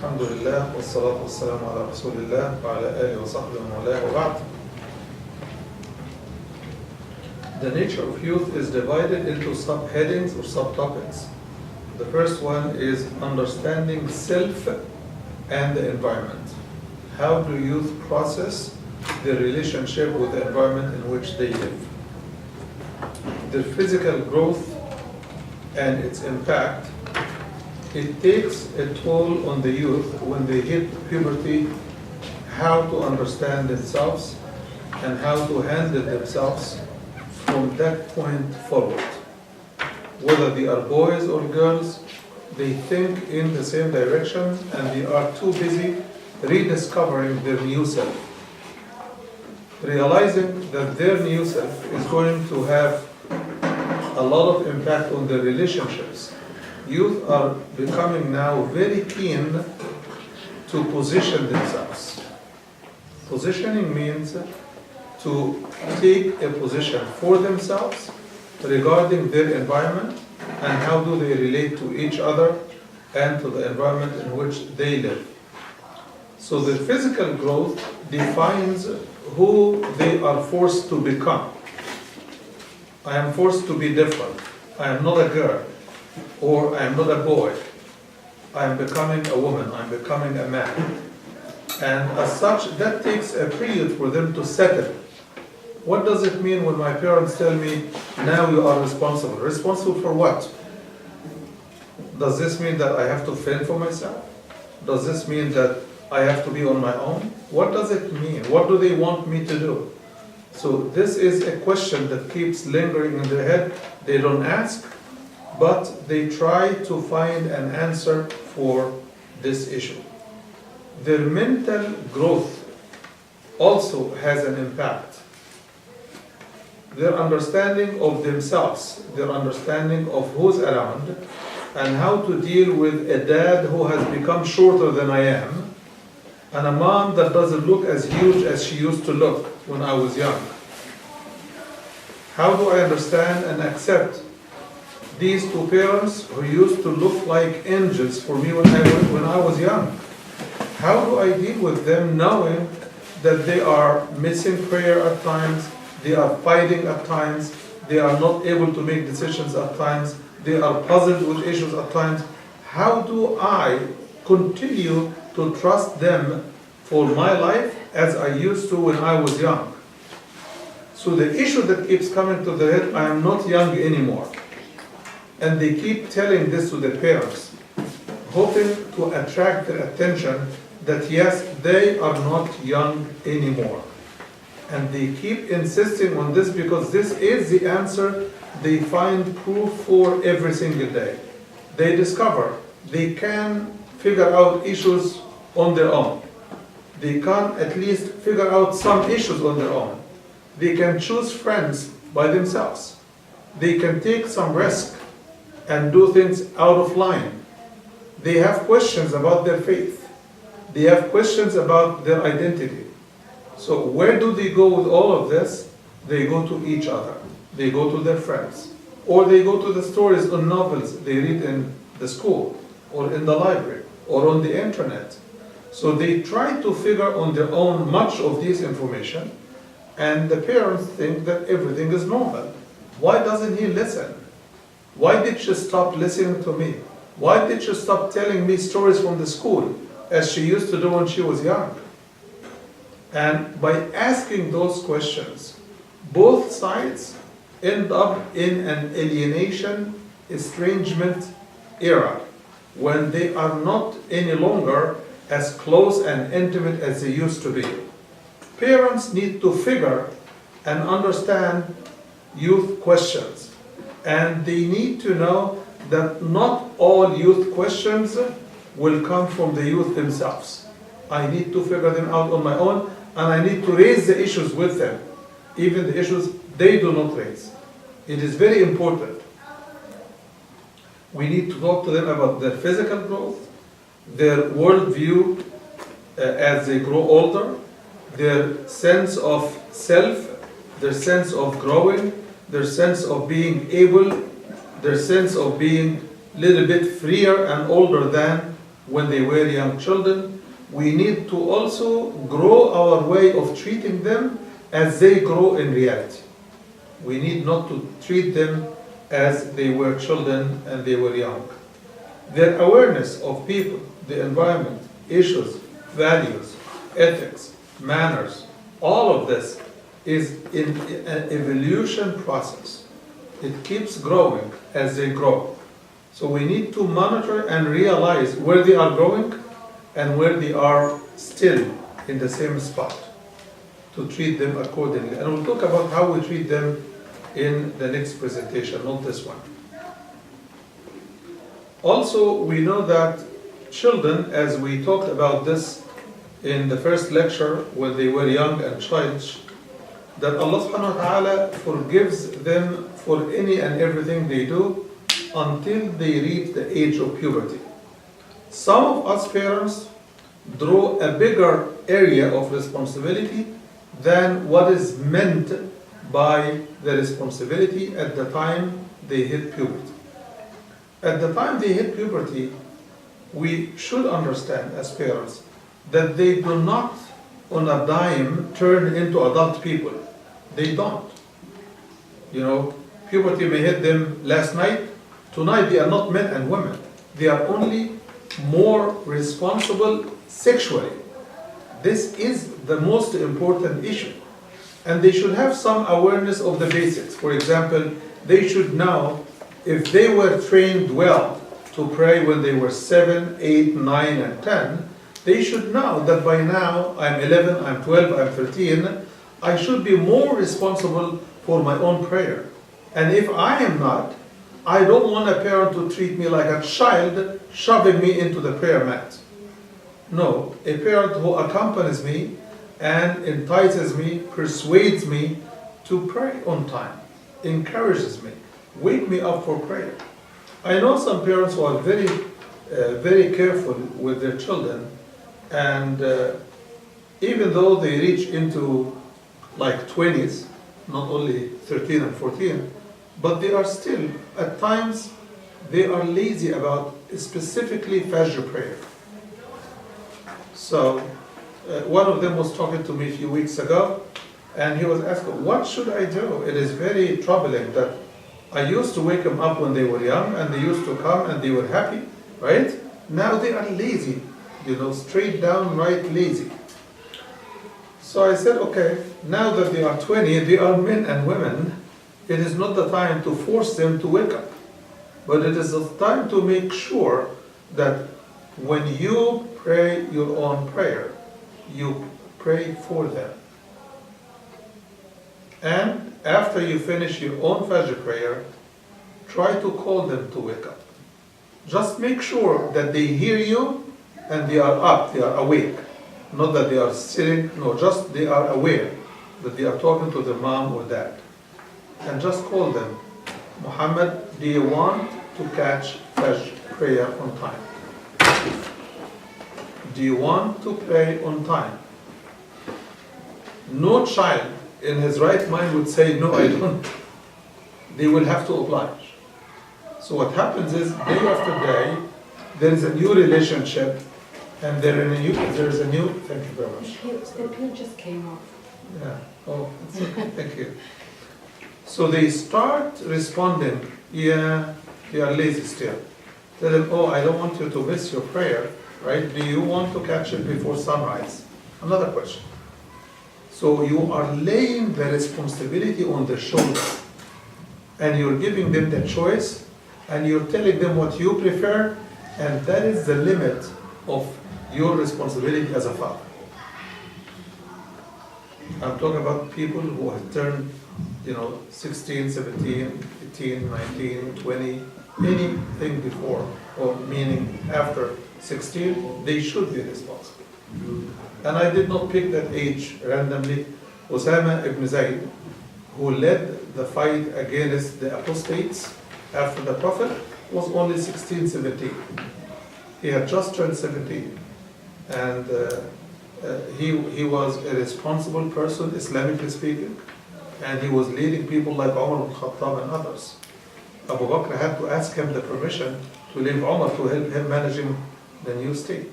الحمد لله والصلاة والسلام على رسول الله وعلى آله وصحبه ومن والاه وبعد. The nature of youth is divided into subheadings or subtopics. The first one is understanding self and the environment. How do youth process their relationship with the environment in which they live? Their physical growth and its impact. It takes a toll on the youth when they hit puberty, how to understand themselves and how to handle themselves from that point forward. Whether they are boys or girls, they think in the same direction and they are too busy rediscovering their new self. Realizing that their new self is going to have a lot of impact on their relationships. Youth are becoming now very keen to position themselves. Positioning means to take a position for themselves regarding their environment and how do they relate to each other and to the environment in which they live. So the physical growth defines who they are forced to become. I am forced to be different. I am not a girl. Or I am not a boy. I am becoming a woman. I am becoming a man. And as such, that takes a period for them to settle. What does it mean when my parents tell me, now you are responsible? Responsible for what? Does this mean that I have to fend for myself? Does this mean that I have to be on my own? What does it mean? What do they want me to do? So this is a question that keeps lingering in their head. They don't ask, but they try to find an answer for this issue. Their mental growth also has an impact. Their understanding of themselves, their understanding of who's around, and how to deal with a dad who has become shorter than I am, and a mom that doesn't look as huge as she used to look when I was young. How do I understand and accept these two parents who used to look like angels for me when I was young? How do I deal with them knowing that they are missing prayer at times, they are fighting at times, they are not able to make decisions at times, they are puzzled with issues at times? How do I continue to trust them for my life as I used to when I was young? So the issue that keeps coming to their head, I am not young anymore. And they keep telling this to their parents, hoping to attract their attention that yes, they are not young anymore. And they keep insisting on this because this is the answer they find proof for every single day. They discover they can figure out issues on their own. They can at least figure out some issues on their own. They can choose friends by themselves. They can take some risk and do things out of line. They have questions about their faith. They have questions about their identity. So where do they go with all of this? They go to each other. They go to their friends. Or they go to the stories or novels they read in the school or in the library or on the internet. So they try to figure on their own much of this information, and the parents think that everything is normal. Why doesn't he listen? Why did she stop listening to me? Why did she stop telling me stories from the school as she used to do when she was young? And by asking those questions, both sides end up in an alienation, estrangement era when they are not any longer as close and intimate as they used to be. Parents need to figure and understand youth questions. And they need to know that not all youth questions will come from the youth themselves. I need to figure them out on my own, and I need to raise the issues with them, even the issues they do not raise. It is very important. We need to talk to them about their physical growth, their worldview as they grow older, their sense of self, their sense of growing, their sense of being able, their sense of being a little bit freer and older than when they were young children. We need to also grow our way of treating them as they grow in reality. We need not to treat them as they were children and they were young. Their awareness of people, the environment, issues, values, ethics, manners, all of this is in an evolution process. It keeps growing as they grow. So we need to monitor and realize where they are growing and where they are still in the same spot to treat them accordingly. And we'll talk about how we treat them in the next presentation, not this one. Also, we know that children, as we talked about this in the first lecture when they were young and childish, that Allah subhanahu wa ta'ala forgives them for any and everything they do until they reach the age of puberty. Some of us parents draw a bigger area of responsibility than what is meant by the responsibility at the time they hit puberty. At the time they hit puberty, we should understand as parents that they do not on a dime turn into adult people. They don't. You know, puberty may hit them last night. Tonight they are not men and women. They are only more responsible sexually. This is the most important issue. And they should have some awareness of the basics. For example, they should know if they were trained well to pray when they were 7, 8, 9, and 10, they should know that by now I'm 11, I'm 12, I'm 13, I should be more responsible for my own prayer. And if I am not, I don't want a parent to treat me like a child shoving me into the prayer mat. No, a parent who accompanies me and entices me, persuades me to pray on time, encourages me, wake me up for prayer. I know some parents who are very careful with their children, and even though they reach into like 20s, not only 13 and 14, but they are still, at times, they are lazy about specifically Fajr prayer. So, one of them was talking to me a few weeks ago, and he was asking, what should I do? It is very troubling that I used to wake them up when they were young, and they used to come and they were happy, right? Now they are lazy, you know, straight down right lazy. So I said, okay, now that they are 20, they are men and women, it is not the time to force them to wake up, but it is the time to make sure that when you pray your own prayer, you pray for them. And after you finish your own Fajr prayer, try to call them to wake up. Just make sure that they hear you and they are up, they are awake. Not that they are sitting, no, just they are aware that they are talking to their mom or dad. And just call them, Muhammad, do you want to catch Fajr prayer on time? Do you want to pray on time? No child in his right mind would say, no, I don't. They will have to oblige. So what happens is, day after day, there is a new relationship, and there is a new, thank you very much. The pin just came off. Yeah, oh, that's okay. Thank you. So they start responding, yeah, they are lazy still. Tell them, oh, I don't want you to miss your prayer, right? Do you want to catch it before sunrise? Another question. So you are laying the responsibility on their shoulders, and you're giving them the choice, and you're telling them what you prefer, and that is the limit of your responsibility as a father. I'm talking about people who have turned, 16, 17, 18, 19, 20, anything before, or meaning after 16, they should be responsible. And I did not pick that age randomly. Osama ibn Zayd, who led the fight against the apostates after the Prophet, was only 16, 17. He had just turned 17. And he was a responsible person, Islamically speaking, and he was leading people like Umar ibn Khattab and others. Abu Bakr had to ask him the permission to leave Umar to help him managing the new state.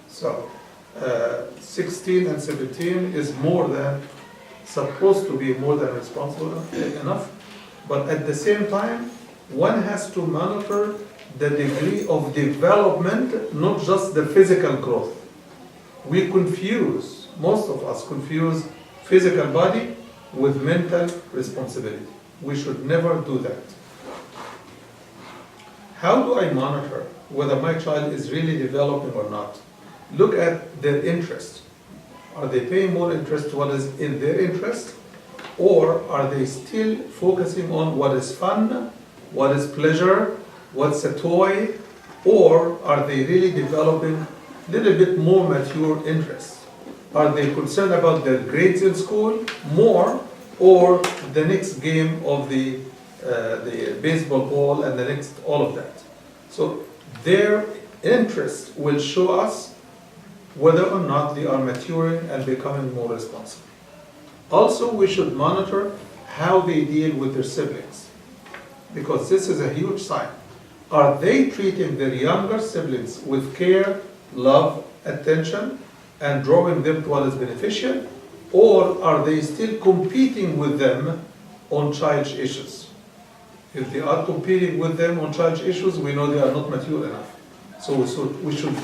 So 16 and 17 is supposed to be more than responsible enough, but at the same time, one has to monitor the degree of development, not just the physical growth. Most of us confuse physical body with mental responsibility. We should never do that. How do I monitor whether my child is really developing or not? Look at their interest. Are they paying more interest to what is in their interest? Or are they still focusing on what is fun, what is pleasure, what's a toy? Or are they really developing a little bit more mature interests? Are they concerned about their grades in school more, or the next game of the baseball ball and the next, all of that? So their interest will show us whether or not they are maturing and becoming more responsible. Also, we should monitor how they deal with their siblings, because this is a huge sign. Are they treating their younger siblings with care, love, attention, and drawing them to what is beneficial? Or are they still competing with them on childish issues? If they are competing with them on childish issues, we know they are not mature enough. So we should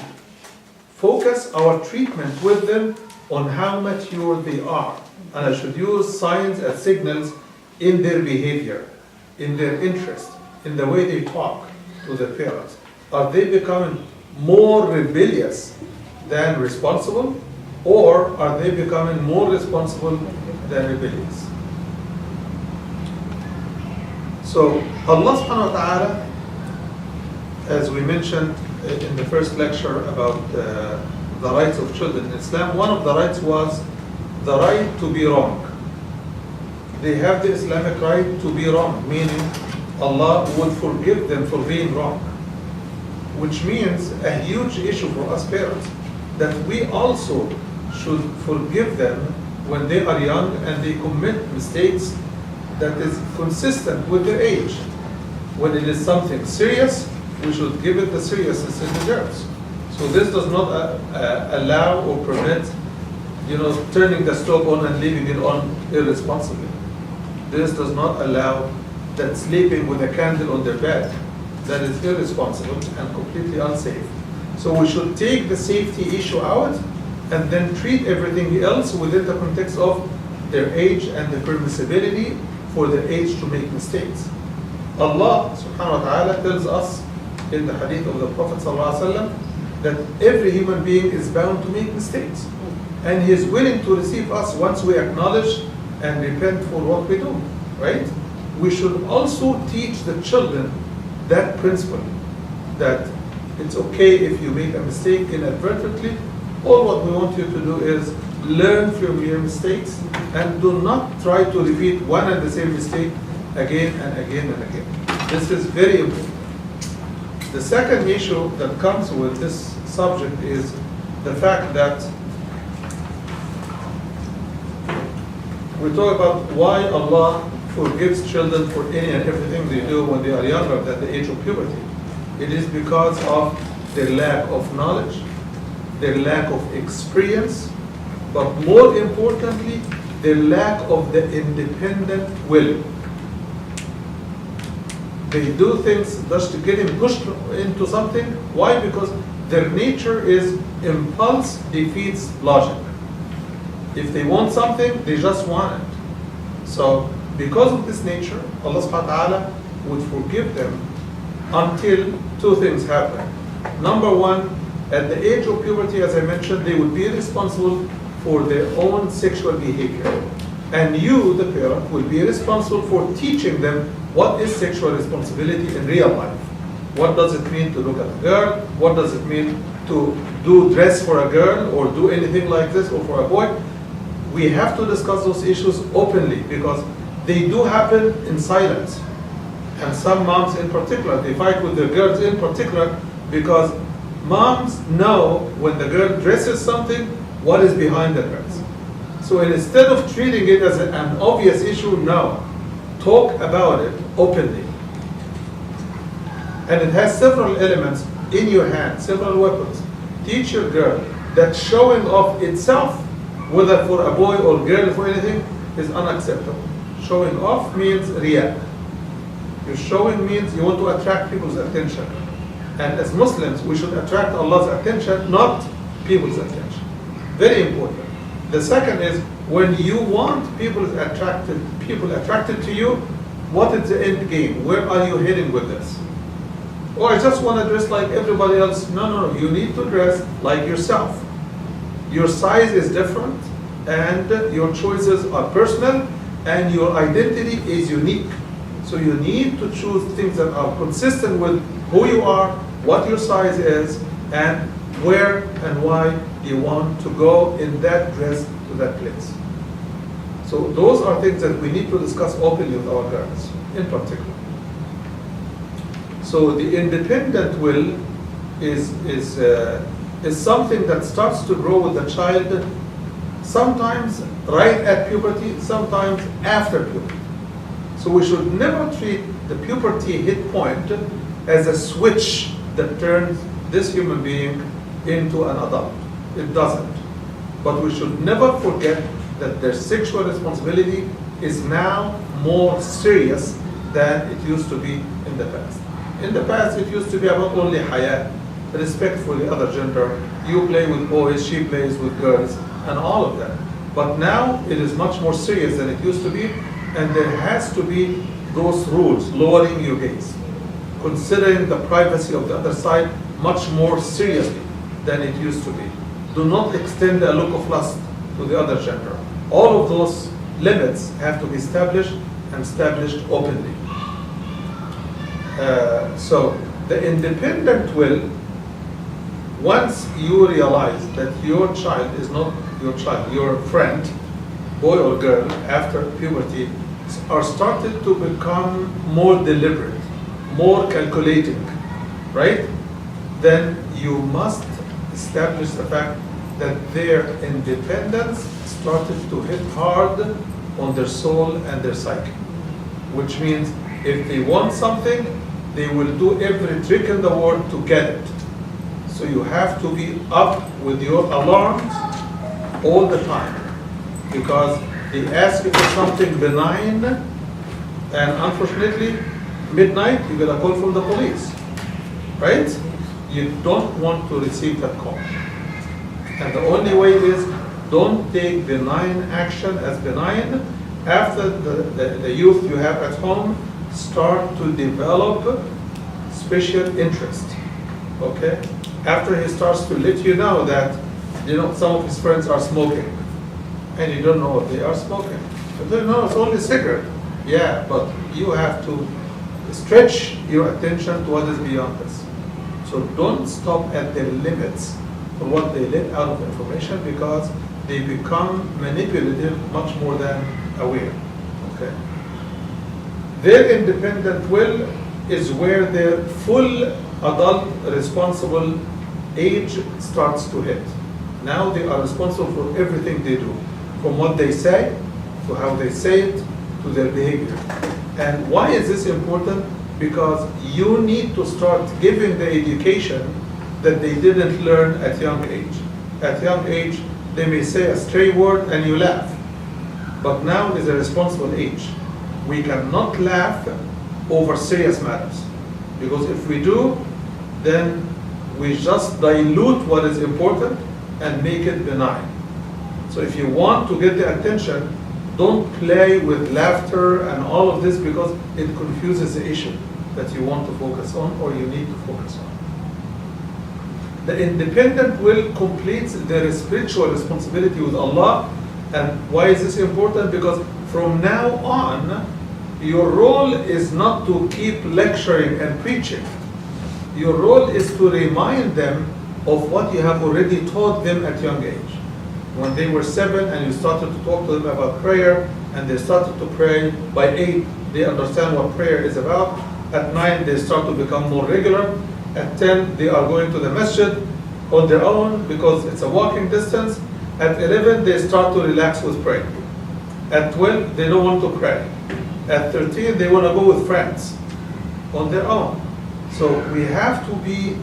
focus our treatment with them on how mature they are. And I should use signs and signals in their behavior, in their interest, in the way they talk to their parents. Are they becoming more rebellious than responsible, or are they becoming more responsible than rebellious? So Allah subhanahu wa ta'ala, as we mentioned in the first lecture about the rights of children in Islam, one of the rights was the right to be wrong. They have the Islamic right to be wrong, meaning Allah would forgive them for being wrong, which means a huge issue for us parents, that we also should forgive them when they are young and they commit mistakes that is consistent with their age. When it is something serious, we should give it the seriousness it deserves. So this does not allow or permit, turning the stove on and leaving it on irresponsibly. This does not allow that sleeping with a candle on their bed. That is irresponsible and completely unsafe. So we should take the safety issue out and then treat everything else within the context of their age and the permissibility for their age to make mistakes. Allah subhanahu wa ta'ala tells us in the hadith of the Prophet sallallahu alaihi wasallam that every human being is bound to make mistakes. And He is willing to receive us once we acknowledge and repent for what we do, right? We should also teach the children that principle, that it's okay if you make a mistake inadvertently. All what we want you to do is learn from your mistakes and do not try to repeat one and the same mistake again and again and again. This is very important. The second issue that comes with this subject is the fact that we talk about why Allah forgives children for any and everything they do when they are younger than the age of puberty. It is because of their lack of knowledge, their lack of experience, but more importantly, their lack of the independent will. They do things just to get pushed into something. Why? Because their nature is impulse defeats logic. If they want something, they just want it. So because of this nature, Allah subhanahu wa ta'ala would forgive them until two things happen. Number one, at the age of puberty, as I mentioned, they would be responsible for their own sexual behavior. And you, the parent, will be responsible for teaching them what is sexual responsibility in real life. What does it mean to look at a girl? What does it mean to dress for a girl or do anything like this or for a boy? We have to discuss those issues openly because they do happen in silence. And some moms in particular, they fight with their girls in particular because moms know when the girl dresses something, what is behind the dress. So instead of treating it as an obvious issue, no. Talk about it openly. And it has several elements. in your hand, several weapons. Teach your girl that showing off itself, whether for a boy or girl for anything, is unacceptable. Showing off means riya. Your showing means you want to attract people's attention. And as Muslims, we should attract Allah's attention, not people's attention. Very important. The second is, when you want people attracted to you, what is the end game? Where are you heading with this? Oh, I just want to dress like everybody else. No. You need to dress like yourself. Your size is different, and your choices are personal, and your identity is unique. So you need to choose things that are consistent with who you are, what your size is, and where and why you want to go in that dress to that place. So those are things that we need to discuss openly with our girls, in particular. So the independent will is something that starts to grow with the child, sometimes right at puberty, sometimes after puberty. So we should never treat the puberty hit point as a switch that turns this human being into an adult. It doesn't. But we should never forget that their sexual responsibility is now more serious than it used to be in the past. In the past, it used to be about only haya, respect for the other gender. You play with boys, she plays with girls, and all of that. But now it is much more serious than it used to be, and there has to be those rules, lowering your gaze, considering the privacy of the other side much more seriously than it used to be. Do not extend a look of lust to the other gender. All of those limits have to be established and established openly. So the independent will, once you realize that your child is not your child, your friend, boy or girl, after puberty, are started to become more deliberate, more calculating, right? Then you must establish the fact that their independence started to hit hard on their soul and their psyche. Which means if they want something, they will do every trick in the world to get it. So you have to be up with your alarms all the time, because they ask you for something benign, and unfortunately, midnight you get a call from the police, right? You don't want to receive that call. And the only way is, don't take benign action as benign. After the youth you have at home start to develop special interest, okay? After he starts to let you know that, some of his friends are smoking, and you don't know if they are smoking. But no, it's only a cigarette. Yeah, but you have to stretch your attention to what is beyond this. So don't stop at the limits of what they let out of information, because they become manipulative much more than aware. Okay. Their independent will is where their full adult responsible age starts to hit. Now they are responsible for everything they do, from what they say, to how they say it, to their behavior. And why is this important? Because you need to start giving the education that they didn't learn at young age. At young age, they may say a stray word and you laugh. But now is a responsible age. We cannot laugh over serious matters. Because if we do, then we just dilute what is important and make it benign. So if you want to get the attention, don't play with laughter and all of this, because it confuses the issue that you want to focus on or you need to focus on. The independent will completes their spiritual responsibility with Allah. And why is this important? Because from now on, your role is not to keep lecturing and preaching. Your role is to remind them of what you have already taught them at young age. When they were 7 and you started to talk to them about prayer, and they started to pray, by 8 they understand what prayer is about. At 9 they start to become more regular. At 10 they are going to the masjid on their own because it's a walking distance. At 11 they start to relax with prayer. At 12 they don't want to pray. At 13 they want to go with friends on their own. So we have to be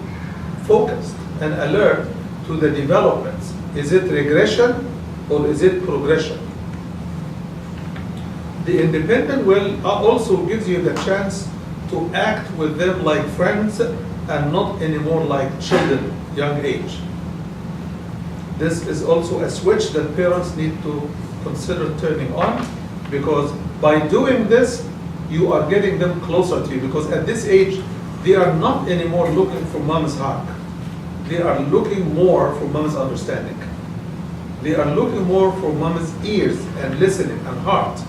focused and alert to the developments. Is it regression or is it progression? The independent will also gives you the chance to act with them like friends and not anymore like children, young age. This is also a switch that parents need to consider turning on, because by doing this, you are getting them closer to you, because at this age, they are not anymore looking for mom's hug. They are looking more for mom's understanding. They are looking more for mom's ears and listening and heart.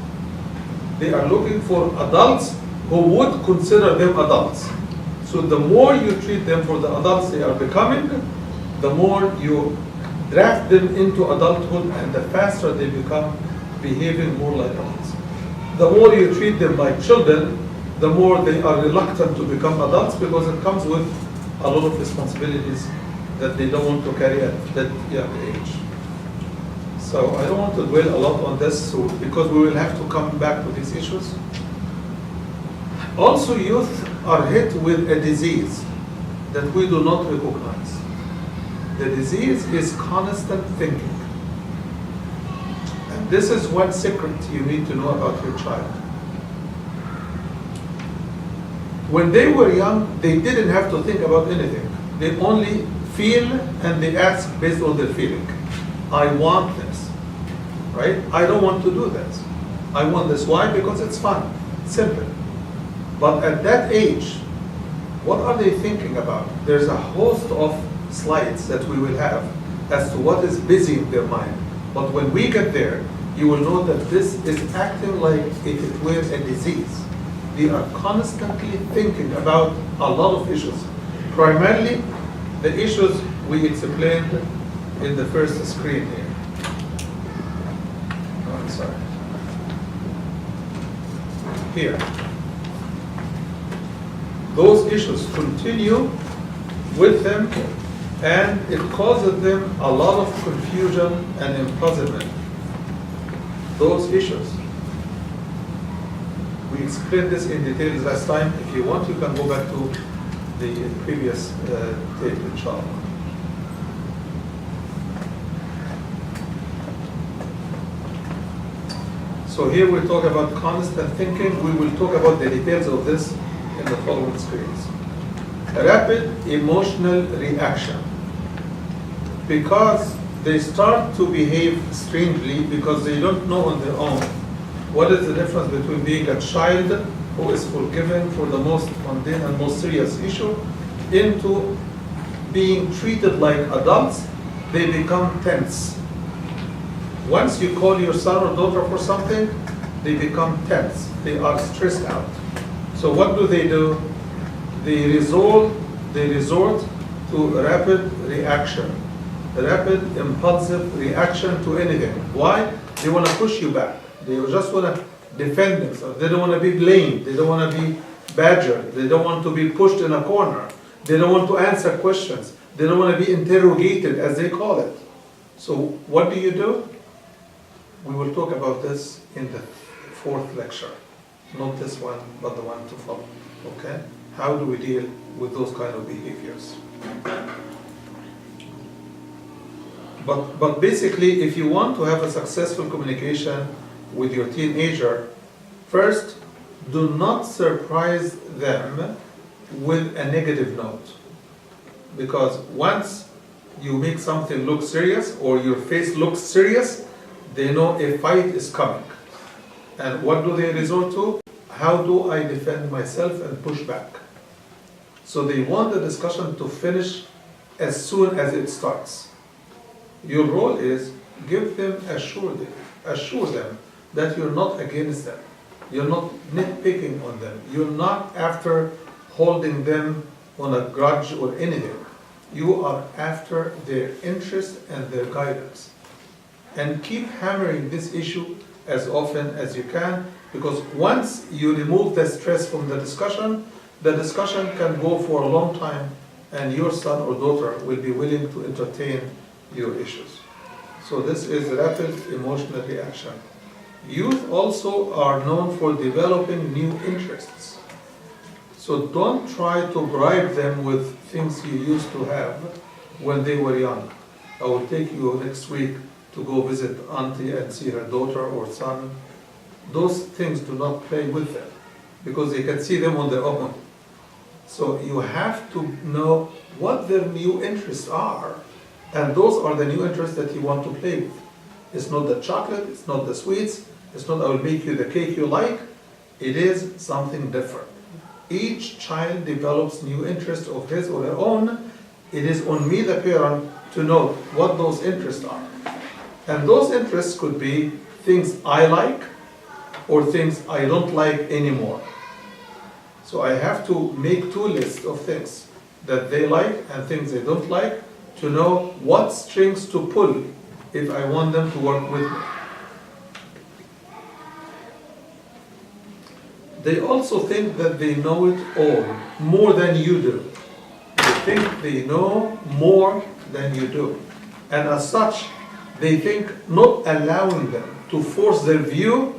They are looking for adults who would consider them adults. So the more you treat them for the adults they are becoming, the more you draft them into adulthood, and the faster they become behaving more like adults. The more you treat them like children, the more they are reluctant to become adults, because it comes with a lot of responsibilities that they don't want to carry at that young age. So I don't want to dwell a lot on this, because we will have to come back to these issues. Also, youth are hit with a disease that we do not recognize. The disease is constant thinking. And this is one secret you need to know about your child. When they were young, they didn't have to think about anything. They only feel and they ask based on their feeling. I want this, right? I don't want to do this. I want this. Why? Because it's fun, simple. But at that age, what are they thinking about? There's a host of slides that we will have as to what is busy in their mind. But when we get there, you will know that this is acting like if it were a disease. They are constantly thinking about a lot of issues. Primarily, the issues we explained in the first screen here. Oh, I'm sorry. Here. Those issues continue with them, and it causes them a lot of confusion and imprisonment. Those issues. We explained this in detail last time. If you want, you can go back to the previous tape, inshallah. So here we talk about constant thinking. We will talk about the details of this in the following screens. Rapid emotional reaction. Because they start to behave strangely because they don't know on their own what is the difference between being a child who is forgiven for the most mundane and most serious issue into being treated like adults. They become tense. Once you call your son or daughter for something, they become tense. They are stressed out. So what do? They resort to rapid reaction, rapid impulsive reaction to anything. Why? They want to push you back. They just want to defend themselves. They don't want to be blamed. They don't want to be badgered. They don't want to be pushed in a corner. They don't want to answer questions. They don't want to be interrogated, as they call it. So what do? We will talk about this in the fourth lecture. Not this one, but the one to follow. Okay? How do we deal with those kind of behaviors? But basically, if you want to have a successful communication with your teenager, first, do not surprise them with a negative note. Because once you make something look serious or your face looks serious, they know a fight is coming. And what do they resort to? How do I defend myself and push back? So they want the discussion to finish as soon as it starts. Your role is give them, assure them that you're not against them. You're not nitpicking on them. You're not after holding them on a grudge or anything. You are after their interest and their guidance. And keep hammering this issue as often as you can, because once you remove the stress from the discussion can go for a long time, and your son or daughter will be willing to entertain your issues. So this is rapid emotional reaction. Youth also are known for developing new interests. So don't try to bribe them with things you used to have when they were young. I will take you next week to go visit auntie and see her daughter or son. Those things do not play with them because they can see them on their own. So you have to know what their new interests are, and those are the new interests that you want to play with. It's not the chocolate, it's not the sweets, it's not I will make you the cake you like. It is something different. Each child develops new interests of his or her own. It is on me, the parent, to know what those interests are. And those interests could be things I like or things I don't like anymore. So I have to make two lists of things that they like and things they don't like to know what strings to pull if I want them to work with me. They also think that they know it all, more than you do. They think they know more than you do. And as such, they think not allowing them to force their view,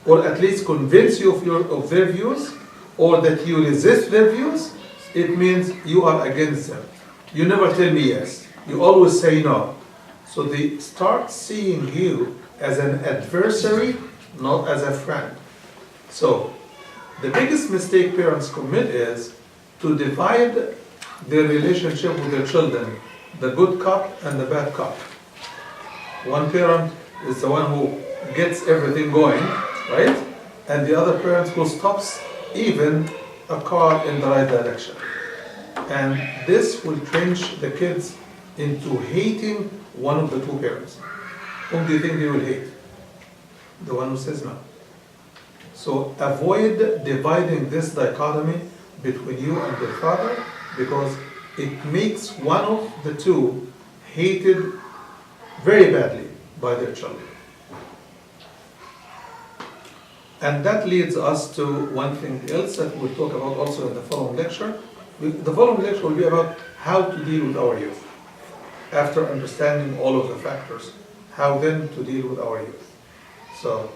or at least convince you of their views, or that you resist their views, it means you are against them. You never tell me yes. You always say no. So they start seeing you as an adversary, not as a friend. So the biggest mistake parents commit is to divide their relationship with their children, the good cop and the bad cop. One parent is the one who gets everything going, right? And the other parent who stops even a car in the right direction. And this will trench the kids into hating one of the two parents. Whom do you think they will hate? The one who says no. So avoid dividing this dichotomy between you and your father, because it makes one of the two hated very badly by their children. And that leads us to one thing else that we'll talk about also in the following lecture. The following lecture will be about how to deal with our youth. After understanding all of the factors, how then to deal with our youth. So,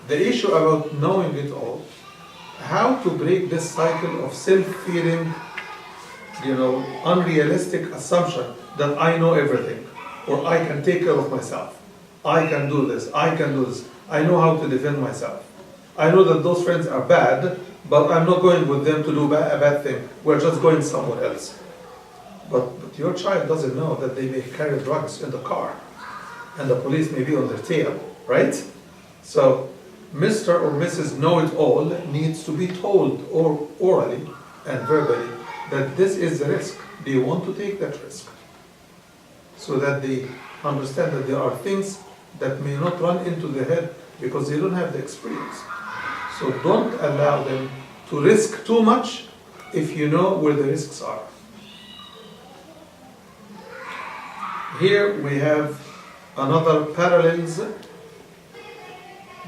the issue about knowing it all, how to break this cycle of self-feeding, unrealistic assumption that I know everything, or I can take care of myself. I can do this, I can do this. I know how to defend myself. I know that those friends are bad, but I'm not going with them to do a bad thing. We're just going somewhere else. But your child doesn't know that they may carry drugs in the car, and the police may be on their tail, right? So, Mr. or Mrs. Know-it-all needs to be told, or orally and verbally, that this is the risk. Do you want to take that risk? So that they understand that there are things that may not run into their head because they don't have the experience. So don't allow them to risk too much if you know where the risks are. Here we have another parallels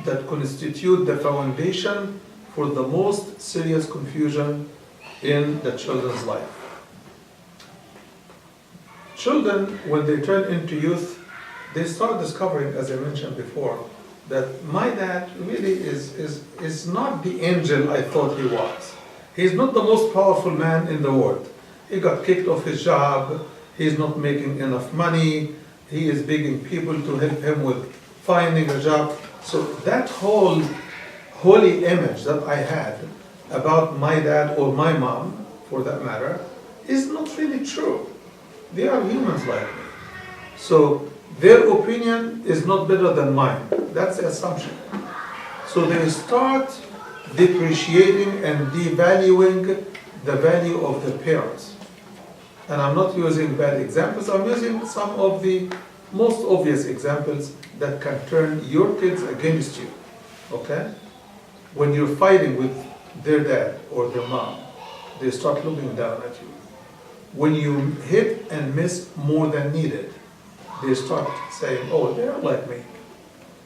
that constitute the foundation for the most serious confusion in the children's life. Children, when they turn into youth, they start discovering, as I mentioned before, that my dad really is not the angel I thought he was. He's not the most powerful man in the world. He got kicked off his job, he's not making enough money, he is begging people to help him with finding a job. So that whole holy image that I had about my dad or my mom, for that matter, is not really true. They are humans like me. So their opinion is not better than mine. That's the assumption. So they start depreciating and devaluing the value of their parents. And I'm not using bad examples, I'm using some of the most obvious examples that can turn your kids against you. Okay? When you're fighting with their dad or their mom, they start looking down at you. When you hit and miss more than needed, they start saying, oh, they're like me.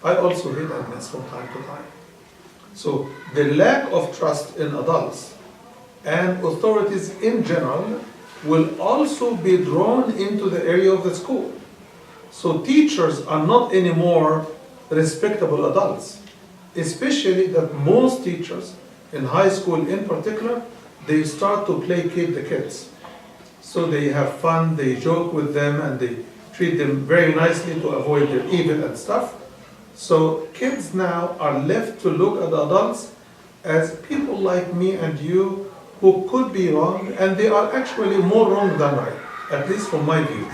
I also hit and miss from time to time. So the lack of trust in adults and authorities in general will also be drawn into the area of the school. So teachers are not anymore respectable adults, especially that most teachers in high school in particular, they start to placate the kids. So they have fun, they joke with them, and they treat them very nicely to avoid their evil and stuff. So kids now are left to look at adults as people like me and you who could be wrong, and they are actually more wrong than right, at least from my view.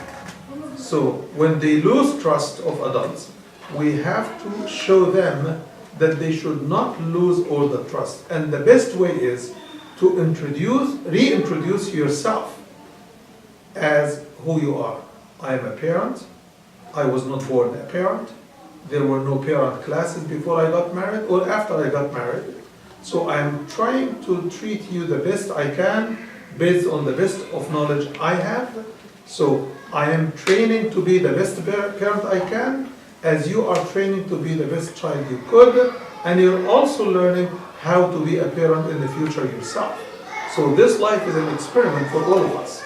So when they lose trust of adults, we have to show them that they should not lose all the trust. And the best way is to reintroduce yourself as who you are. I am a parent. I was not born a parent. There were no parent classes before I got married or after I got married. So I'm trying to treat you the best I can based on the best of knowledge I have. So I am training to be the best parent I can, as you are training to be the best child you could, and you're also learning how to be a parent in the future yourself. So this life is an experiment for all of us.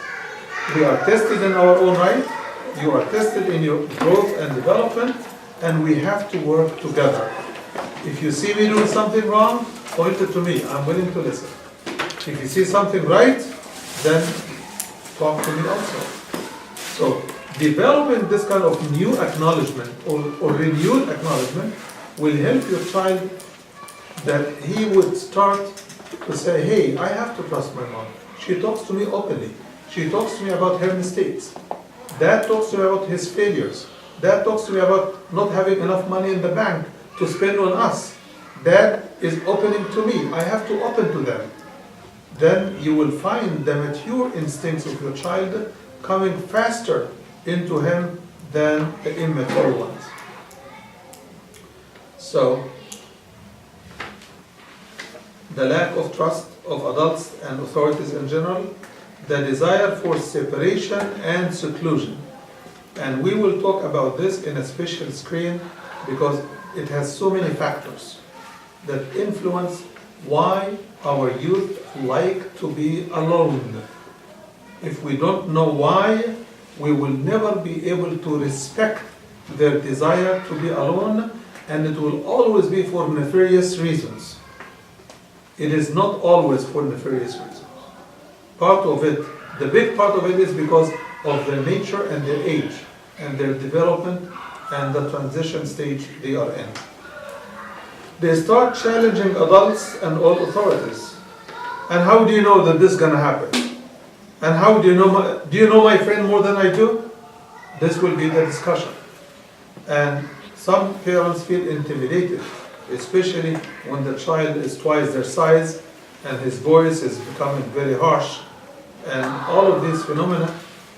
We are tested in our own right, you are tested in your growth and development, and we have to work together. If you see me doing something wrong, point it to me, I'm willing to listen. If you see something right, then talk to me also. So developing this kind of new acknowledgement or renewed acknowledgement will help your child that he would start to say, hey, I have to trust my mom. She talks to me openly. She talks to me about her mistakes. Dad talks to me about his failures. Dad talks to me about not having enough money in the bank to spend on us. Dad is opening to me. I have to open to them. Then you will find the mature instincts of your child coming faster into him than the immature ones. So, the lack of trust of adults and authorities in general, the desire for separation and seclusion. And we will talk about this in a special screen because it has so many factors that influence why our youth like to be alone. If we don't know why, we will never be able to respect their desire to be alone, and it will always be for nefarious reasons. It is not always for nefarious reasons. Part of it, the big part of it is because of their nature and their age and their development and the transition stage they are in. They start challenging adults and all authorities. And how do you know that this is going to happen? And how do you know my friend more than I do? This will be the discussion. And some parents feel intimidated, especially when the child is twice their size and his voice is becoming very harsh. And all of these phenomena,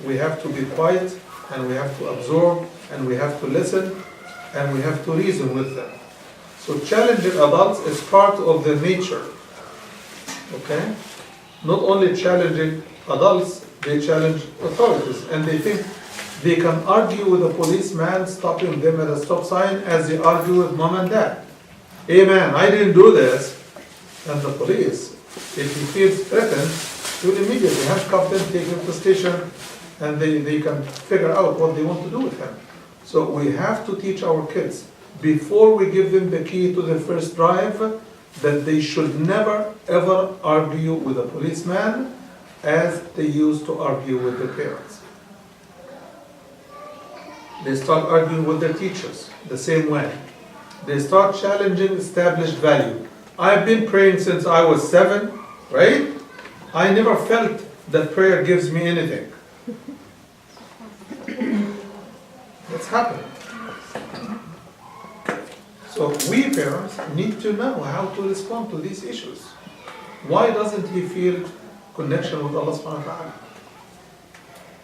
we have to be quiet and we have to absorb and we have to listen and we have to reason with them. So challenging adults is part of their nature. Okay? Not only challenging adults, they challenge authorities, and they think they can argue with a policeman stopping them at a stop sign as they argue with mom and dad. Hey man, I didn't do this. And the police, if he feels threatened, will immediately handcuff them, take him to the station, and they can figure out what they want to do with him. So we have to teach our kids, before we give them the key to the first drive, that they should never ever argue with a policeman as they used to argue with their parents. They start arguing with their teachers the same way. They start challenging established value. I've been praying since I was 7, right? I never felt that prayer gives me anything. What's happening? So we parents need to know how to respond to these issues. Why doesn't he feel connection with Allah subhanahu wa ta'ala?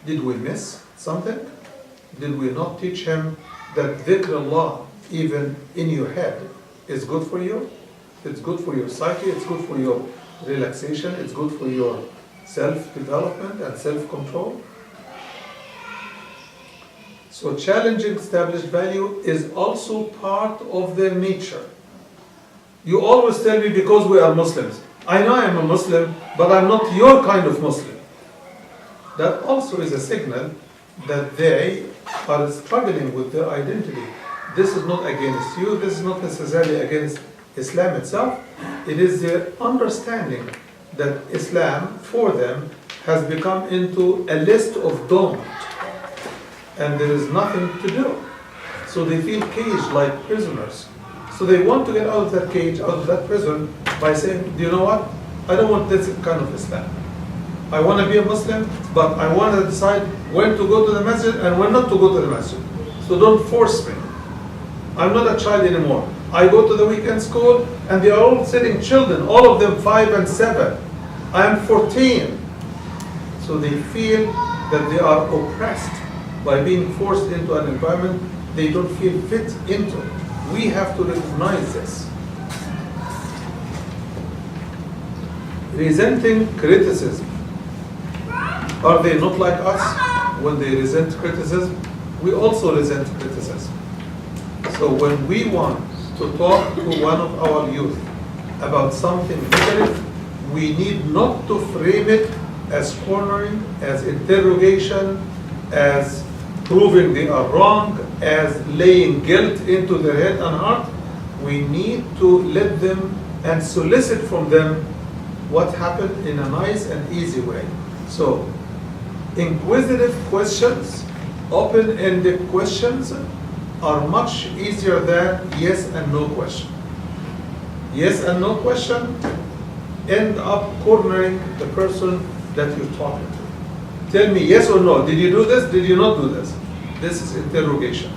Did we miss something? Did we not teach him that dhikrullah, even in your head, is good for you? It's good for your psyche, it's good for your relaxation, it's good for your self-development and self-control. So challenging established value is also part of their nature. You always tell me because we are Muslims. I know I am a Muslim, but I'm not your kind of Muslim. That also is a signal that they are struggling with their identity. This is not against you, this is not necessarily against Islam itself, it is their understanding that Islam, for them, has become into a list of don't, and there is nothing to do. So they feel caged like prisoners. So they want to get out of that cage, out of that prison, by saying, do you know what? I don't want this kind of Islam. I want to be a Muslim, but I want to decide when to go to the masjid and when not to go to the masjid. So don't force me. I'm not a child anymore. I go to the weekend school and they are all sitting children, all of them 5 and 7. I am 14. So they feel that they are oppressed by being forced into an environment they don't feel fit into. We have to recognize this. Resenting criticism. Are they not like us when they resent criticism? We also resent criticism. So when we want to talk to one of our youth about something negative, we need not to frame it as cornering, as interrogation, as proving they are wrong, as laying guilt into their head and heart. We need to let them and solicit from them what happened in a nice and easy way. So, inquisitive questions, open-ended questions are much easier than yes and no question. Yes and no question end up cornering the person that you're talking to. Tell me yes or no. Did you do this? Did you not do this? This is interrogation.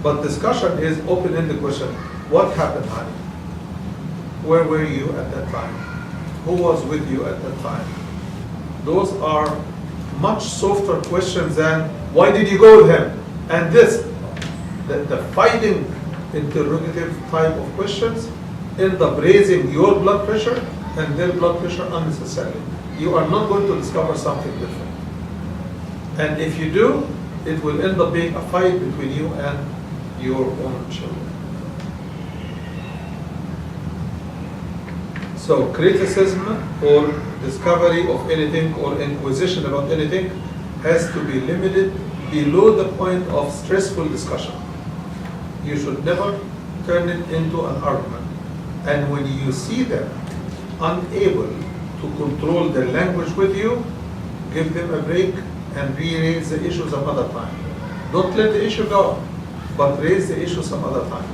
But discussion is open-ended question. What happened, honey? Where were you at that time? Who was with you at that time? Those are much softer questions than why did you go with him? And this, the fighting interrogative type of questions end up raising your blood pressure and their blood pressure unnecessarily. You are not going to discover something different. And if you do, it will end up being a fight between you and your own children. So criticism or discovery of anything or inquisition about anything has to be limited below the point of stressful discussion. You should never turn it into an argument. And when you see them unable to control their language with you, give them a break and re-raise the issue some other time. Don't let the issue go, but raise the issue some other time.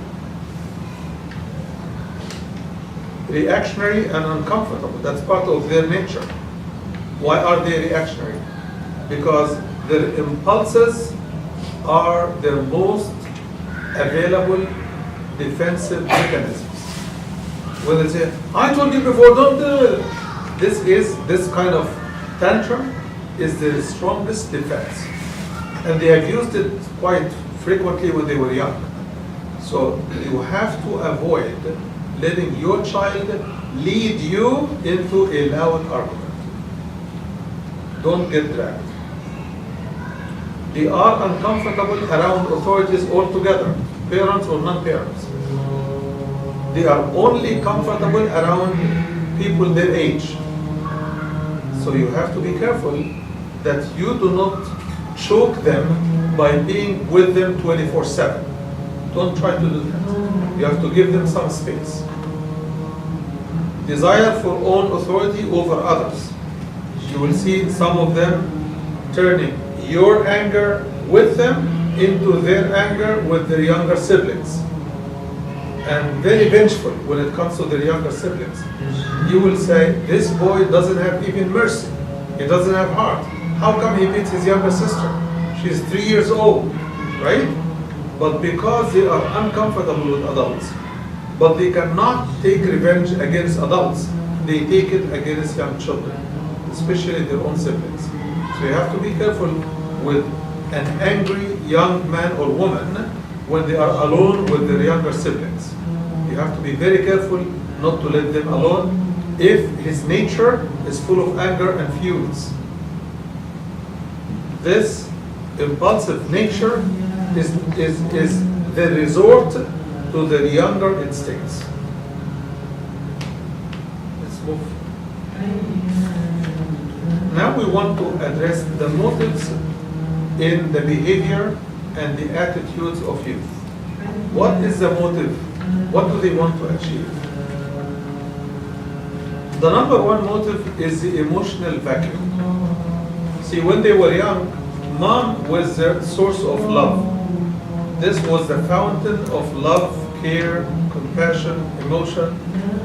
Reactionary and uncomfortable, that's part of their nature. Why are they reactionary? Because their impulses are their most available defensive mechanisms. When they say, I told you before, don't do it. This kind of tantrum is their strongest defense. And they have used it quite frequently when they were young. So you have to avoid letting your child lead you into a loud argument. Don't get dragged. They are uncomfortable around authorities altogether, parents or non-parents. They are only comfortable around people their age. So you have to be careful that you do not choke them by being with them 24/7. Don't try to do that. You have to give them some space. Desire for own authority over others. You will see some of them turning your anger with them into their anger with their younger siblings. And very vengeful when it comes to their younger siblings. You will say, this boy doesn't have even mercy. He doesn't have heart. How come he beats his younger sister? She's 3 years old, right? But because they are uncomfortable with adults, but they cannot take revenge against adults, they take it against young children, especially their own siblings. So you have to be careful with an angry young man or woman when they are alone with their younger siblings. You have to be very careful not to let them alone if his nature is full of anger and feuds. This impulsive nature is the resort to the younger instincts. Let's move. Now we want to address the motives in the behavior and the attitudes of youth. What is the motive What do they want to achieve? The number one motive is the emotional vacuum. See, when they were young, mom was their source of love. This was the fountain of love, care, compassion, emotion.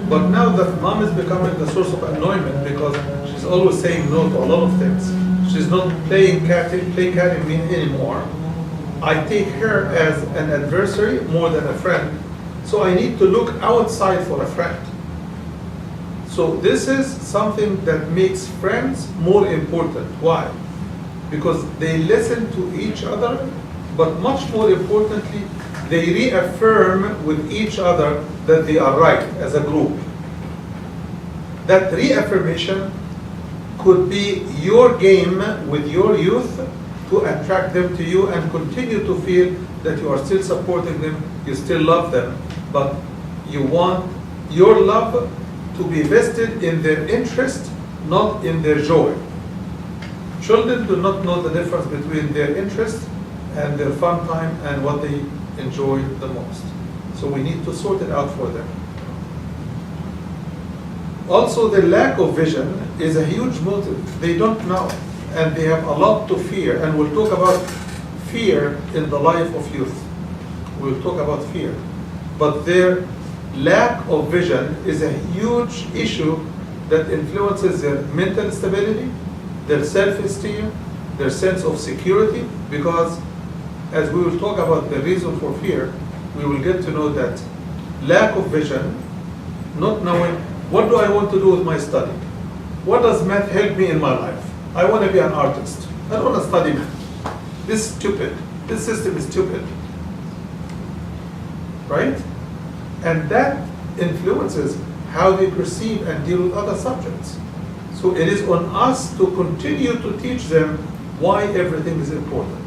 But now that mom is becoming the source of annoyance because she's always saying no to a lot of things. She's not play catty me anymore. I take her as an adversary more than a friend. So I need to look outside for a friend. So this is something that makes friends more important. Why? Because they listen to each other, but much more importantly, they reaffirm with each other that they are right as a group. That reaffirmation could be your game with your youth to attract them to you and continue to feel that you are still supporting them, you still love them, but you want your love to be vested in their interest, not in their joy. Children do not know the difference between their interest and their fun time and what they enjoy the most. So we need to sort it out for them. Also, the lack of vision is a huge motive. They don't know, and they have a lot to fear. And we'll talk about fear in the life of youth. We'll talk about fear. But their lack of vision is a huge issue that influences their mental stability, their self-esteem, their sense of security, because as we will talk about the reason for fear, we will get to know that lack of vision, not knowing what do I want to do with my study? What does math help me in my life? I want to be an artist. I don't want to study math. This is stupid. This system is stupid. Right? And that influences how they perceive and deal with other subjects. So it is on us to continue to teach them why everything is important.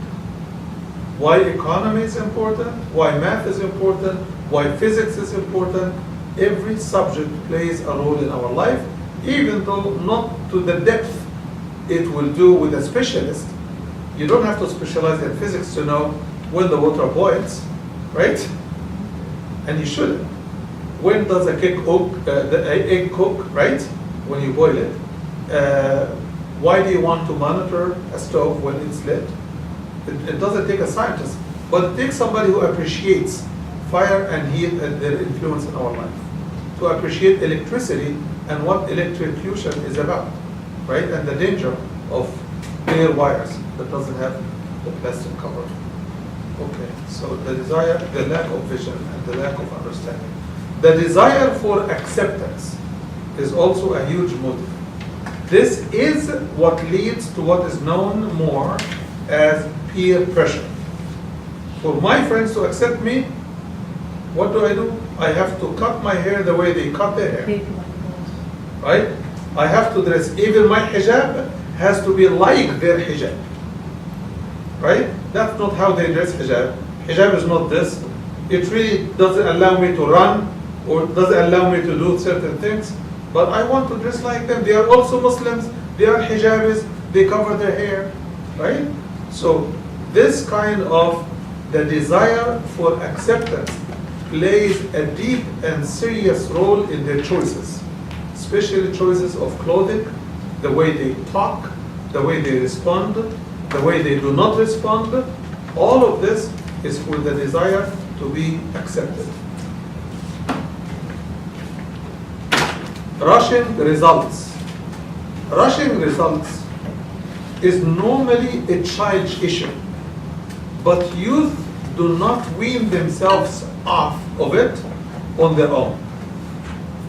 Why economy is important, why math is important, why physics is important. Every subject plays a role in our life, even though not to the depth it will do with a specialist. You don't have to specialize in physics to know when the water boils, right? And you shouldn't. When does the egg cook, right? When you boil it. Why do you want to monitor a stove when it's lit? It doesn't take a scientist, but it takes somebody who appreciates fire and heat and their influence in our life, to appreciate electricity and what electrocution is about, right? And the danger of bare wires that doesn't have the plastic cover. Okay, so the desire, the lack of vision, and the lack of understanding. The desire for acceptance is also a huge motive. This is what leads to what is known more as peer pressure. For my friends to accept me, what do? I have to cut my hair the way they cut their hair. Right? I have to dress, even my hijab has to be like their hijab. Right? That's not how they dress hijab. Hijab is not this. It really doesn't allow me to run or doesn't allow me to do certain things. But I want to dress like them. They are also Muslims. They are hijabis. They cover their hair. Right? So this kind of the desire for acceptance plays a deep and serious role in their choices, especially choices of clothing, the way they talk, the way they respond, the way they do not respond. All of this is for the desire to be accepted. Rushing results. Rushing results is normally a childish issue, but youth do not wean themselves off of it on their own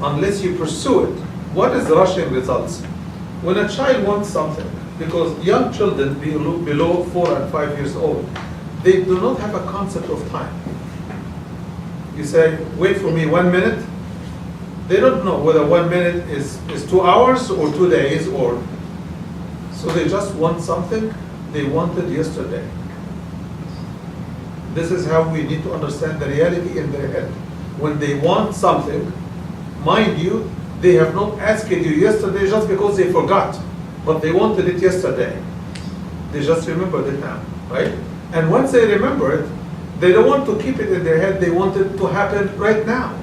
unless you pursue it. What is rushing results? When a child wants something, because young children below 4 and 5 years old, they do not have a concept of time. You say, wait for me 1 minute. They don't know whether 1 minute is 2 hours or 2 days, or so they just want something they wanted yesterday. This is how we need to understand the reality in their head. When they want something, mind you, they have not asked you yesterday just because they forgot, but they wanted it yesterday. They just remembered it now, right? And once they remember it, They don't want to keep it in their head, they want it to happen right now.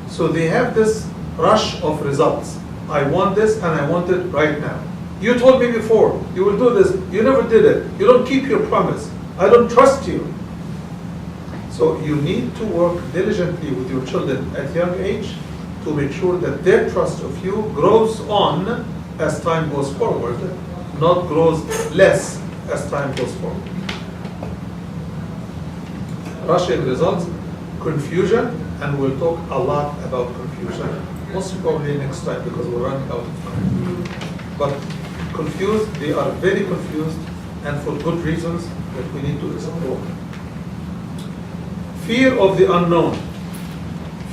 So they have this rush of results. I want this and I want it right now. You told me before, you will do this, you never did it. You don't keep your promise. I don't trust you. So you need to work diligently with your children at young age to make sure that their trust of you grows on as time goes forward, not grows less as time goes forward. Rushing results, confusion, and we'll talk a lot about confusion, most probably next time because we're running out of time. But confused, they are very confused, and for good reasons that we need to explore. Fear of the unknown.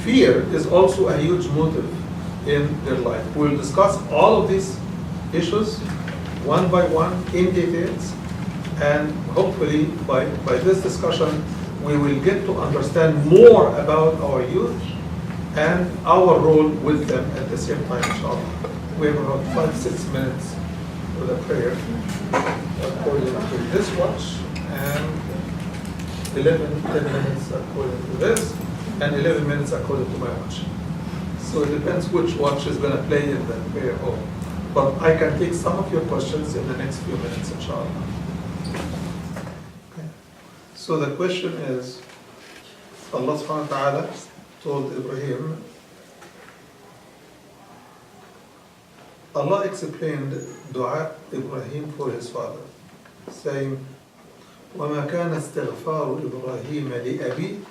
Fear is also a huge motive in their life. We'll discuss all of these issues one by one in details, and hopefully by this discussion we will get to understand more about our youth and our role with them at the same time, inshallah. We have about 5-6 minutes for the prayer according to this watch, and 10 minutes according to this, and 11 minutes according to my watch. So it depends which watch is going to play in the prayer hall. But I can take some of your questions in the next few minutes, inshallah. Okay. So the question is, Allah subhanahu wa ta'ala told Ibrahim, Allah explained dua Ibrahim for his father, saying, وَمَا كَانَ اسْتِغْفَارُ إِبْرَاهِيمَ لِأَبِيهِ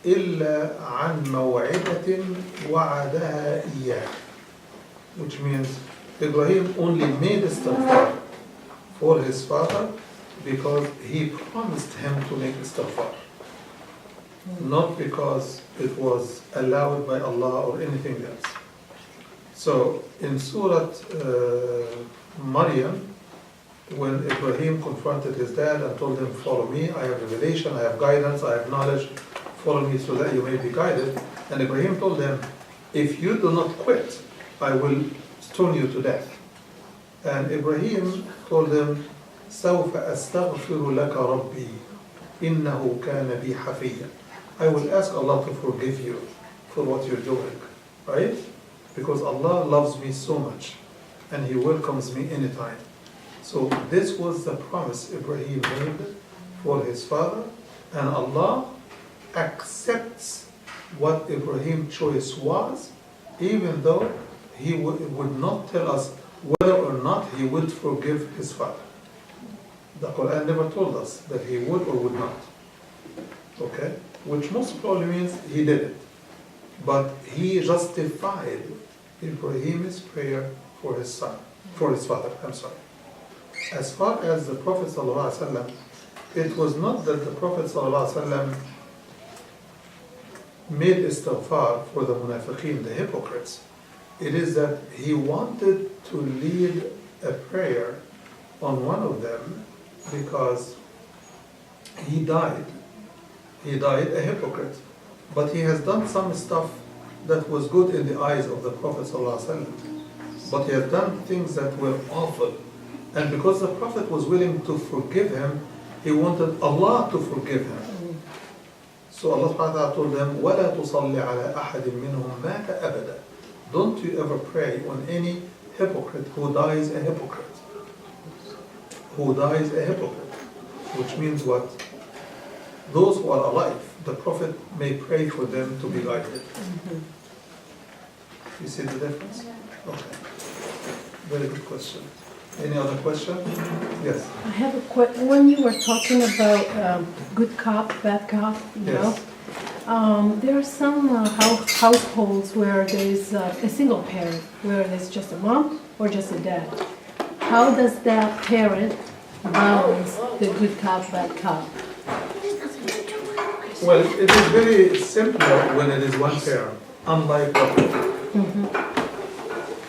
إِلَّا عَنْ مَوْعِدَةٍ وَعَدَهَا إِيَّاهُ. Which means Ibrahim only made istighfar for his father because he promised him to make istighfar, not because it was allowed by Allah or anything else. So in Surah Maryam, when Ibrahim confronted his dad and told him, follow me, I have revelation, I have guidance, I have knowledge, follow me so that you may be guided. And Ibrahim told him, if you do not quit, I will stone you to death. And Ibrahim told him, سوف أستغفر لك ربي إنه كان بي حفيا. I will ask Allah to forgive you for what you're doing, right? Because Allah loves me so much and He welcomes me anytime. So this was the promise Ibrahim made for his father, and Allah accepts what Ibrahim's choice was, even though He would not tell us whether or not he would forgive his father. The Quran never told us that he would or would not. Okay? Which most probably means he did it. But he justified Ibrahim's prayer for his son, for his father, I'm sorry. As far as the Prophet ﷺ, it was not that the Prophet ﷺ made istighfar for the munafiqeen, the hypocrites. It is that he wanted to lead a prayer on one of them because he died. He died a hypocrite. But he has done some stuff that was good in the eyes of the Prophet ﷺ. But he has done things that were awful. And because the Prophet was willing to forgive him, he wanted Allah to forgive him. So Allah subhanahu wa ta'ala told them, وَلَا تُصَلِّ عَلَىٰ أَحَدٍ مِّنْهُمْ مَاتَ أَبَدًا. Don't you ever pray on any hypocrite who dies a hypocrite. Who dies a hypocrite. Which means what? Those who are alive, the Prophet may pray for them to be guided. You see the difference? Okay. Very good question. Any other question? Yes. I have a question. When you were talking about good cop, bad cop, you know, there are some households where there's a single parent, where there's just a mom or just a dad. How does that parent balance the good cop, bad cop? Well, it is very simpler when it is one parent, unlike one.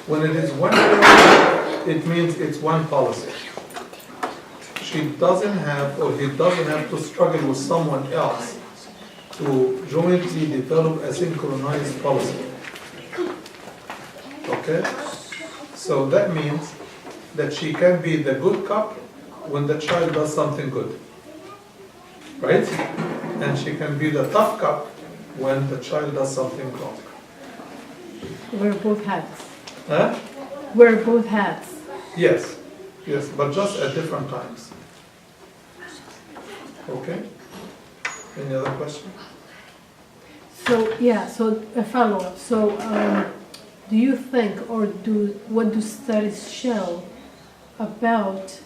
When it is one parent, it means it's one policy. She doesn't have, or he doesn't have to struggle with someone else to jointly develop a synchronized policy. Okay? So that means that she can be the good cop when the child does something good. right? And she can be the tough cop when the child does something wrong. Wear both hats. Huh? Wear both hats. Yes, yes, but just at different times. Okay? Any other question? So, yeah, so a follow-up. So, do you think, or what do studies show about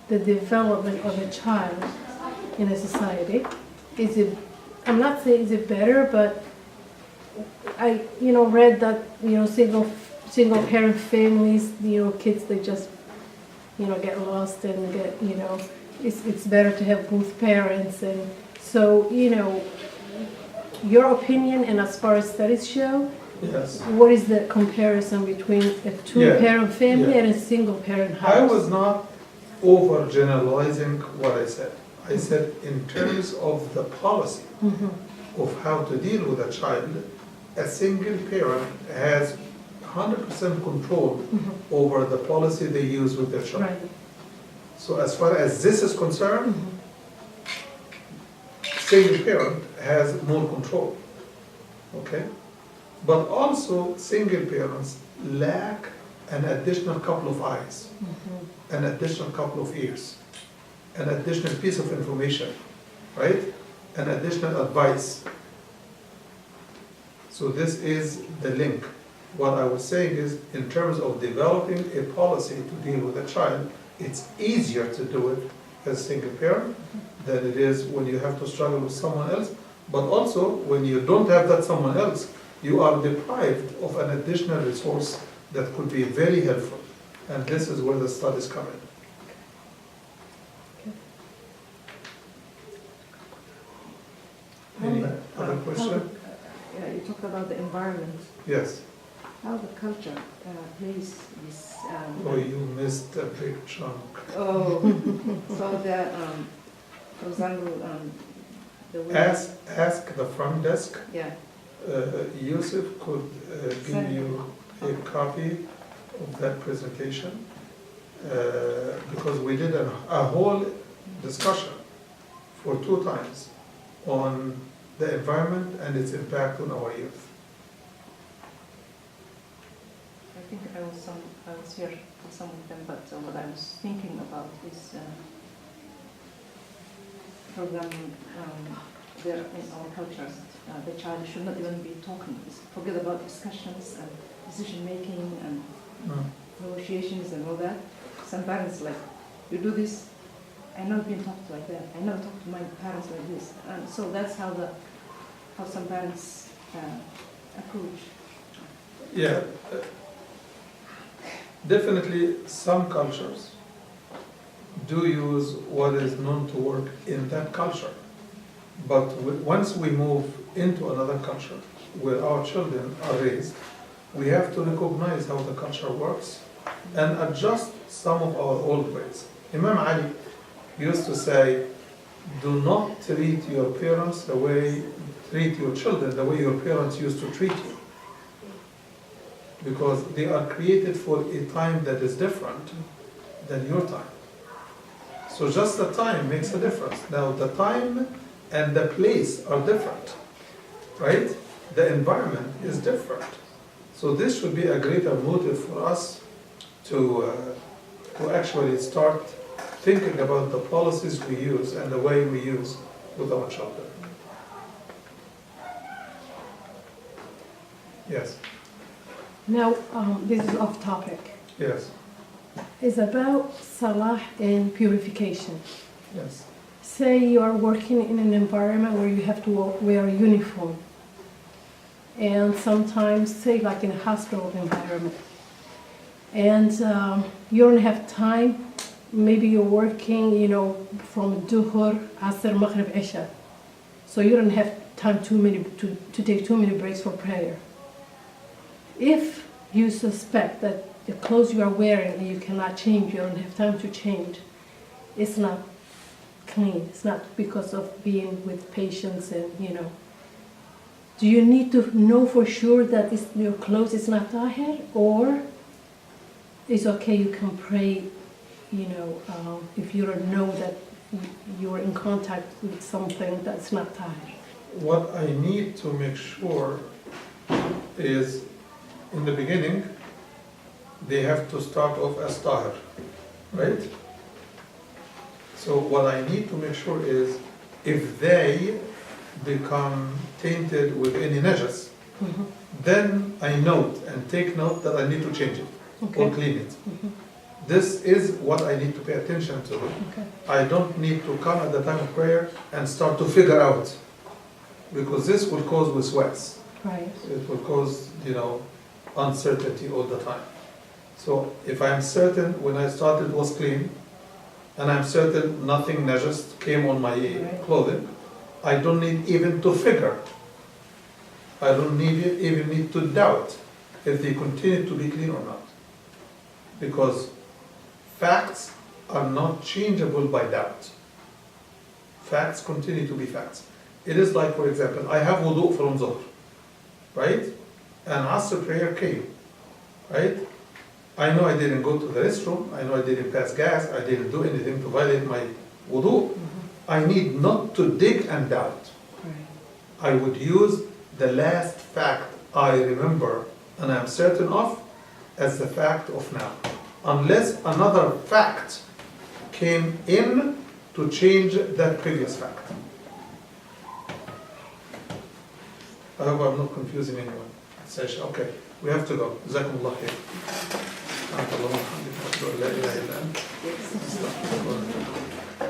the development of a child in a society? Is it, I'm not saying is it better, but I, read that, single parent families, kids, they just, get lost and get, it's better to have both parents. And so, your opinion, and as far as studies show, Yes. what is the comparison between a two-parent family yeah. and a single-parent house? I was not overgeneralizing what I said. I said in terms of the policy of how to deal with a child, a single parent has 100% control over the policy they use with their child. Right. So as far as this is concerned, single parent has more control, okay? But also single parents lack an additional couple of eyes, an additional couple of ears, an additional piece of information, right? An additional advice. So this is the link. What I was saying is, in terms of developing a policy to deal with a child, it's easier to do it as a single parent than it is when you have to struggle with someone else. But also, when you don't have that someone else, you are deprived of an additional resource that could be very helpful. And this is where the studies come in. Any other question? You talked about the environment. Yes. How the culture plays this. Oh, you missed a big chunk. Oh, so the, for example, the way. Ask the front desk. Yeah. Yusuf could give you a copy of that presentation because we did a whole discussion for 2 times on the environment and its impact on our youth. I think I was here for some of them, but what I was thinking about is program there in our cultures. The child should not even be talking. Forget about discussions and decision making and negotiations and all that. Some parents like, you do this. I never been talked like that. I never talked to my parents like this. And so that's how some parents approach. Yeah, definitely some cultures do use what is known to work in that culture. But once we move into another culture where our children are raised, we have to recognize how the culture works and adjust some of our old ways. Imam Ali used to say, do not treat your parents the way, treat your children the way your parents used to treat you. Because they are created for a time that is different than your time. So just the time makes a difference. Now the time and the place are different, right? The environment is different. So this should be a greater motive for us to actually start thinking about the policies we use and the way we use with our children. Yes. Now, this is off topic. Yes. It's about salah and purification. Yes. Say you are working in an environment where you have to wear a uniform. And sometimes, say like in a hospital environment. And you don't have time. Maybe you're working, from Duhur, Asr, Maghrib, Isha. So you don't have time to take too many breaks for prayer. If you suspect that the clothes you are wearing you cannot change, you don't have time to change, it's not clean. It's not because of being with patients and, Do you need to know for sure that your clothes is not tahir, or it's okay, you can pray, if you don't know that you're in contact with something that's not tahir. What I need to make sure is, in the beginning, they have to start off as tahir, right? So what I need to make sure is, if they become tainted with any najas, Mhm. then I note and take note that I need to change it or Okay. clean it. Mhm. This is what I need to pay attention to. Okay. I don't need to come at the time of prayer and start to figure out, because this will cause waswas. Right. It will cause, uncertainty all the time. So if I'm certain when I started was clean, and I'm certain nothing najas came on my Right. clothing, I don't need even to figure. I don't even need to doubt if they continue to be clean or not. Because facts are not changeable by doubt. Facts continue to be facts. It is like, for example, I have wudu from Zuhr, right? And Asr prayer came, right? I know I didn't go to the restroom, I know I didn't pass gas, I didn't do anything to violate my wudu. I need not to dig and doubt. Right. I would use the last fact I remember and I'm certain of as the fact of now. Unless another fact came in to change that previous fact. I hope I'm not confusing anyone. Okay, we have to go. Jazakumullah khair. سبحانك اللهم وبحمدك أشهد أن لا إله إلا أنت أستغفرك وأتوب إليك.